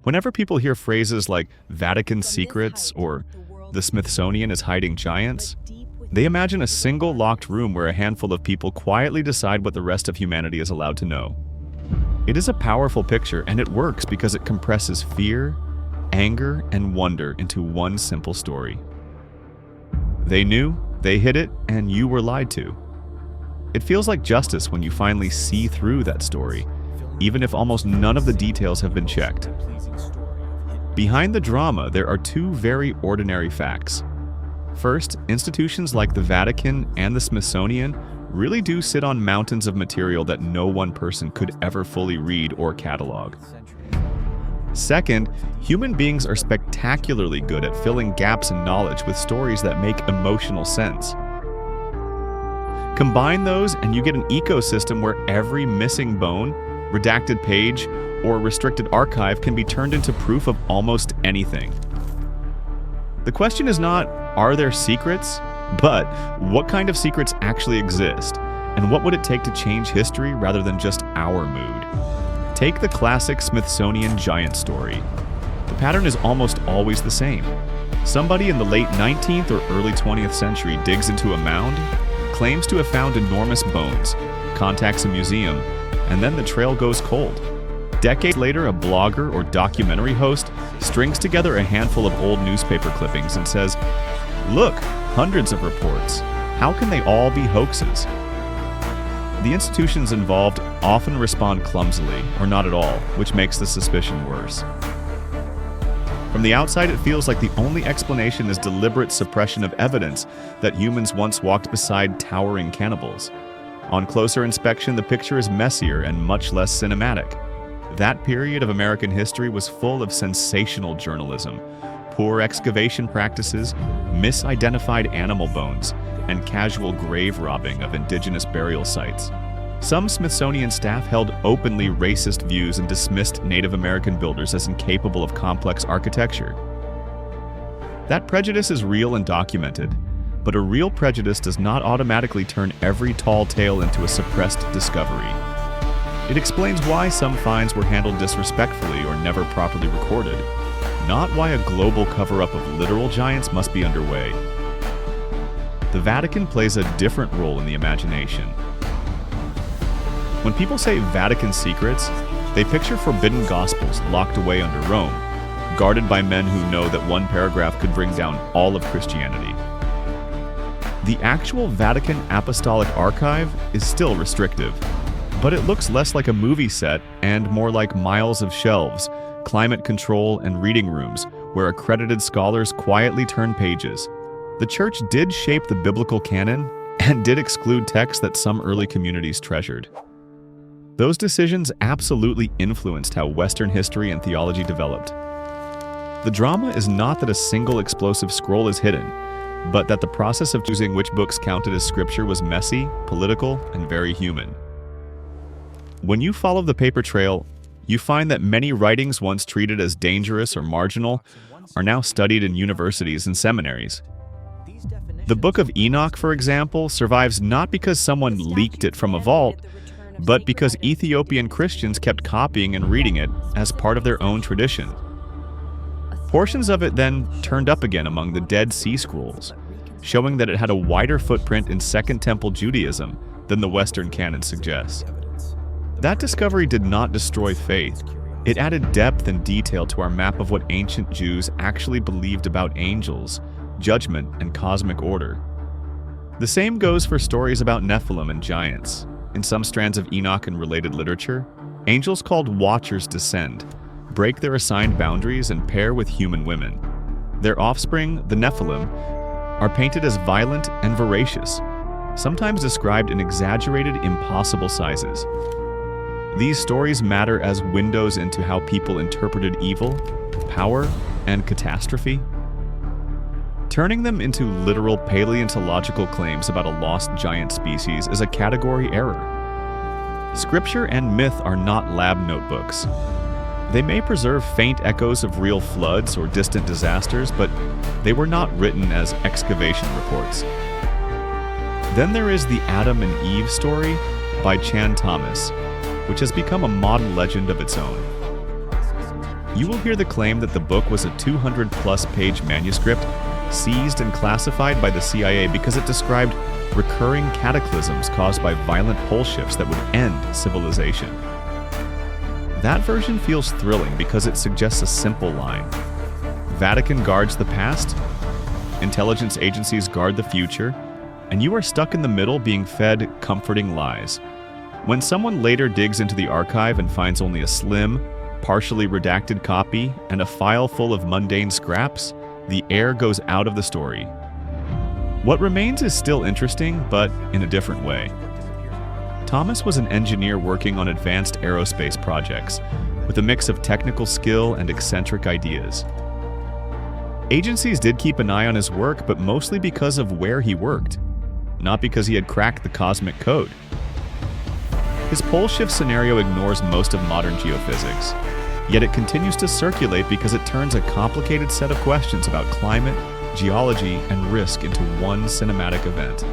Whenever people hear phrases like Vatican secrets or the Smithsonian is hiding giants, they imagine a single locked room where a handful of people quietly decide what the rest of humanity is allowed to know. It is a powerful picture, and it works because it compresses fear, anger, and wonder into one simple story. They knew, they hid it, and you were lied to. It feels like justice when you finally see through that story, even if almost none of the details have been checked. Behind the drama, there are two very ordinary facts. First, institutions like the Vatican and the Smithsonian really do sit on mountains of material that no one person could ever fully read or catalog. Second, human beings are spectacularly good at filling gaps in knowledge with stories that make emotional sense. Combine those and you get an ecosystem where every missing bone, redacted page, or restricted archive can be turned into proof of almost anything. The question is not, are there secrets? But what kind of secrets actually exist? And what would it take to change history rather than just our mood? Take the classic Smithsonian giant story. The pattern is almost always the same. Somebody in the late 19th or early 20th century digs into a mound, claims to have found enormous bones, contacts a museum, and then the trail goes cold. Decades later, a blogger or documentary host strings together a handful of old newspaper clippings and says, "Look, hundreds of reports. How can they all be hoaxes?" The institutions involved often respond clumsily, or not at all, which makes the suspicion worse. From the outside, it feels like the only explanation is deliberate suppression of evidence that humans once walked beside towering cannibals. On closer inspection, the picture is messier and much less cinematic. That period of American history was full of sensational journalism, poor excavation practices, misidentified animal bones, and casual grave robbing of indigenous burial sites. Some Smithsonian staff held openly racist views and dismissed Native American builders as incapable of complex architecture. That prejudice is real and documented, but a real prejudice does not automatically turn every tall tale into a suppressed discovery. It explains why some finds were handled disrespectfully or never properly recorded, not why a global cover-up of literal giants must be underway. The Vatican plays a different role in the imagination. When people say Vatican secrets, they picture forbidden gospels locked away under Rome, guarded by men who know that one paragraph could bring down all of Christianity. The actual Vatican Apostolic Archive is still restrictive, but it looks less like a movie set and more like miles of shelves, climate control, and reading rooms where accredited scholars quietly turn pages. The church did shape the biblical canon and did exclude texts that some early communities treasured. Those decisions absolutely influenced how Western history and theology developed. The drama is not that a single explosive scroll is hidden, but that the process of choosing which books counted as scripture was messy, political, and very human. When you follow the paper trail, you find that many writings once treated as dangerous or marginal are now studied in universities and seminaries. The Book of Enoch, for example, survives not because someone leaked it from a vault, but because Ethiopian Christians kept copying and reading it as part of their own tradition. Portions of it then turned up again among the Dead Sea Scrolls, showing that it had a wider footprint in Second Temple Judaism than the Western canon suggests. That discovery did not destroy faith. It added depth and detail to our map of what ancient Jews actually believed about angels, judgment, and cosmic order. The same goes for stories about Nephilim and giants. In some strands of Enoch and related literature, angels called Watchers descend, break their assigned boundaries, and pair with human women. Their offspring, the Nephilim, are painted as violent and voracious, sometimes described in exaggerated, impossible sizes. These stories matter as windows into how people interpreted evil, power, and catastrophe. Turning them into literal paleontological claims about a lost giant species is a category error. Scripture and myth are not lab notebooks. They may preserve faint echoes of real floods or distant disasters, but they were not written as excavation reports. Then there is the Adam and Eve story by Chan Thomas, which has become a modern legend of its own. you will hear the claim that the book was a 200-plus page manuscript seized and classified by the CIA because it described recurring cataclysms caused by violent pole shifts that would end civilization. That version feels thrilling because it suggests a simple line. Vatican guards the past, intelligence agencies guard the future, and you are stuck in the middle being fed comforting lies. When someone later digs into the archive and finds only a slim, partially redacted copy and a file full of mundane scraps, the air goes out of the story. What remains is still interesting, but in a different way. Thomas was an engineer working on advanced aerospace projects, with a mix of technical skill and eccentric ideas. Agencies did keep an eye on his work, but mostly because of where he worked, not because he had cracked the cosmic code. His pole shift scenario ignores most of modern geophysics, yet it continues to circulate because it turns a complicated set of questions about climate, geology, and risk into one cinematic event.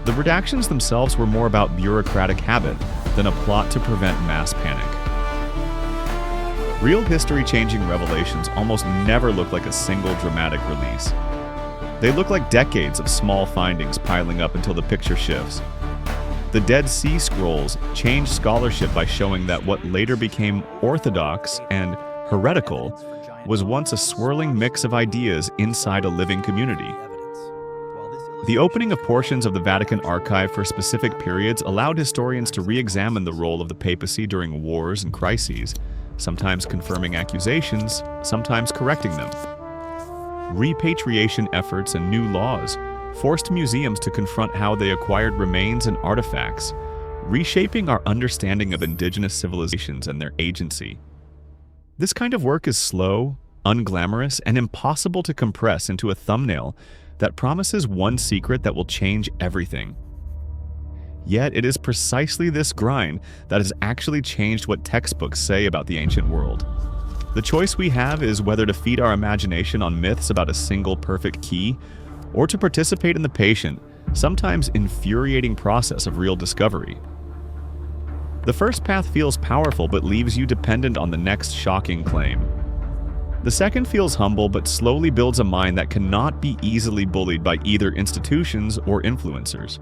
The redactions themselves were more about bureaucratic habit than a plot to prevent mass panic. Real history-changing revelations almost never look like a single dramatic release. They look like decades of small findings piling up until the picture shifts. The Dead Sea Scrolls changed scholarship by showing that what later became orthodox and heretical was once a swirling mix of ideas inside a living community. The opening of portions of the Vatican archive for specific periods allowed historians to re-examine the role of the papacy during wars and crises, sometimes confirming accusations, sometimes correcting them. Repatriation efforts and new laws forced museums to confront how they acquired remains and artifacts, reshaping our understanding of indigenous civilizations and their agency. This kind of work is slow, unglamorous, and impossible to compress into a thumbnail that promises one secret that will change everything. Yet it is precisely this grind that has actually changed what textbooks say about the ancient world. The choice we have is whether to feed our imagination on myths about a single perfect key, or to participate in the patient, sometimes infuriating process of real discovery. The first path feels powerful but leaves you dependent on the next shocking claim. The second feels humble but slowly builds a mind that cannot be easily bullied by either institutions or influencers.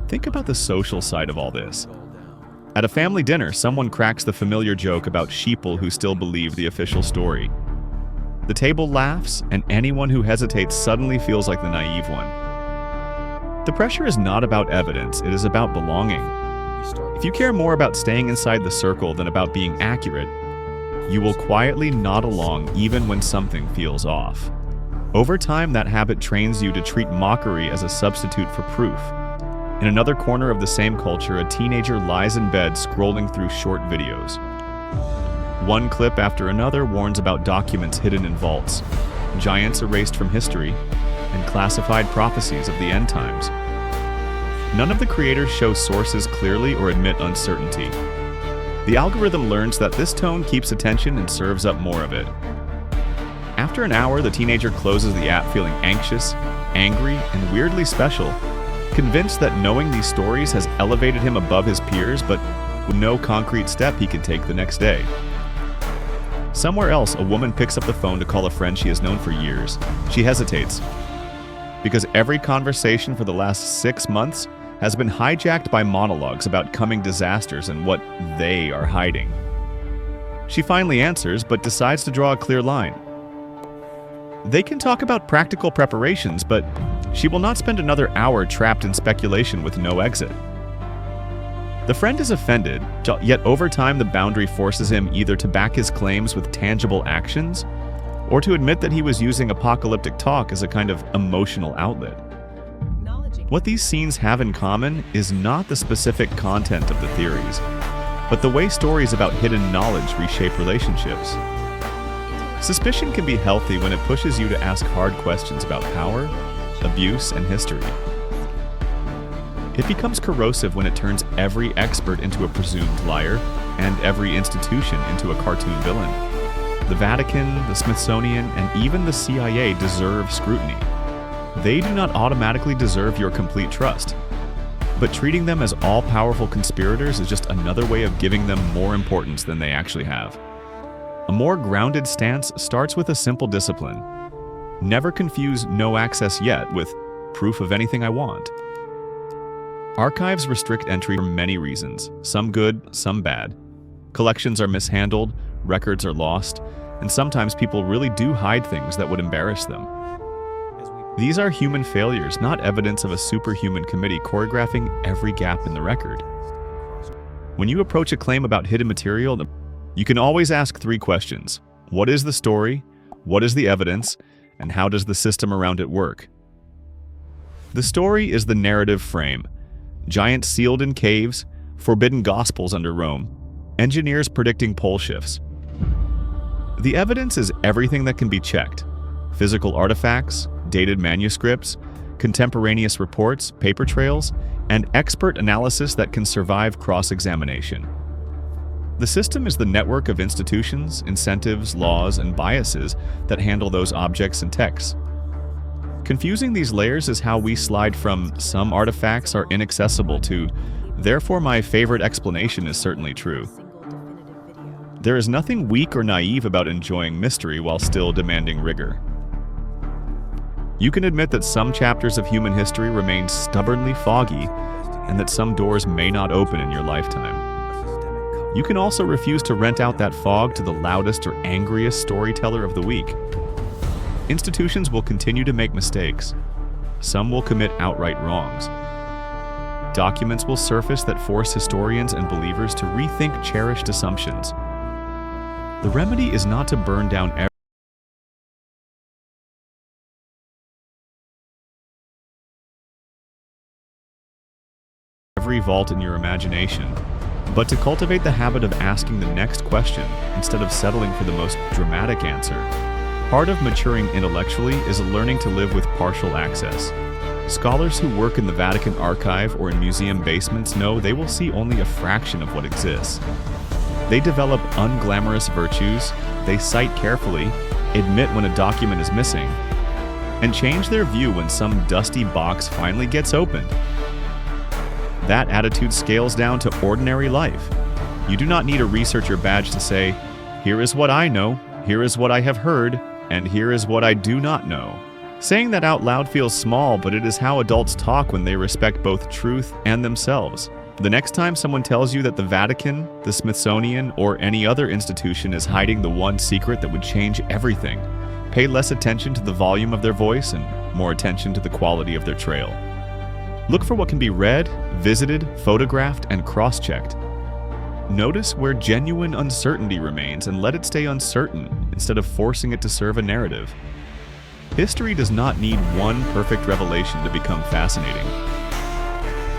Think about the social side of all this. At a family dinner, someone cracks the familiar joke about sheeple who still believe the official story. The table laughs, and anyone who hesitates suddenly feels like the naive one. The pressure is not about evidence, it is about belonging. If you care more about staying inside the circle than about being accurate, you will quietly nod along even when something feels off. Over time, that habit trains you to treat mockery as a substitute for proof. In another corner of the same culture, a teenager lies in bed scrolling through short videos. One clip after another warns about documents hidden in vaults, giants erased from history, and classified prophecies of the end times. None of the creators show sources clearly or admit uncertainty. The algorithm learns that this tone keeps attention and serves up more of it. After an hour, the teenager closes the app feeling anxious, angry, and weirdly special, convinced that knowing these stories has elevated him above his peers, but with no concrete step he can take the next day. Somewhere else, a woman picks up the phone to call a friend she has known for years. She hesitates, because every conversation for the last 6 months has been hijacked by monologues about coming disasters and what they are hiding. She finally answers, but decides to draw a clear line. They can talk about practical preparations, but she will not spend another hour trapped in speculation with no exit. The friend is offended, yet over time the boundary forces him either to back his claims with tangible actions, or to admit that he was using apocalyptic talk as a kind of emotional outlet. What these scenes have in common is not the specific content of the theories, but the way stories about hidden knowledge reshape relationships. Suspicion can be healthy when it pushes you to ask hard questions about power, abuse, and history. It becomes corrosive when it turns every expert into a presumed liar and every institution into a cartoon villain. The Vatican, the Smithsonian, and even the CIA deserve scrutiny. They do not automatically deserve your complete trust. But treating them as all-powerful conspirators is just another way of giving them more importance than they actually have. A more grounded stance starts with a simple discipline. Never confuse no access yet with proof of anything I want. Archives restrict entry for many reasons, some good, some bad. Collections are mishandled, records are lost, and sometimes people really do hide things that would embarrass them. These are human failures, not evidence of a superhuman committee choreographing every gap in the record. When you approach a claim about hidden material, you can always ask 3 questions. What is the story? What is the evidence? And how does the system around it work? The story is the narrative frame. Giants sealed in caves, forbidden gospels under Rome, engineers predicting pole shifts. The evidence is everything that can be checked. Physical artifacts, dated manuscripts, contemporaneous reports, paper trails, and expert analysis that can survive cross-examination. The system is the network of institutions, incentives, laws, and biases that handle those objects and texts. Confusing these layers is how we slide from "some artifacts are inaccessible" to "therefore my favorite explanation is certainly true." There is nothing weak or naive about enjoying mystery while still demanding rigor. You can admit that some chapters of human history remain stubbornly foggy and that some doors may not open in your lifetime. You can also refuse to rent out that fog to the loudest or angriest storyteller of the week. Institutions will continue to make mistakes. Some will commit outright wrongs. Documents will surface that force historians and believers to rethink cherished assumptions. The remedy is not to burn down every vault in your imagination, but to cultivate the habit of asking the next question instead of settling for the most dramatic answer. Part of maturing intellectually is learning to live with partial access. Scholars who work in the Vatican Archive or in museum basements know they will see only a fraction of what exists. They develop unglamorous virtues, they cite carefully, admit when a document is missing, and change their view when some dusty box finally gets opened. That attitude scales down to ordinary life. You do not need a researcher badge to say, "Here is what I know, here is what I have heard, and here is what I do not know." Saying that out loud feels small, but it is how adults talk when they respect both truth and themselves. The next time someone tells you that the Vatican, the Smithsonian, or any other institution is hiding the one secret that would change everything, pay less attention to the volume of their voice and more attention to the quality of their trail. Look for what can be read, visited, photographed, and cross-checked. Notice where genuine uncertainty remains and let it stay uncertain instead of forcing it to serve a narrative. History does not need one perfect revelation to become fascinating.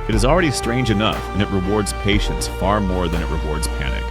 It is already strange enough, and it rewards patience far more than it rewards panic.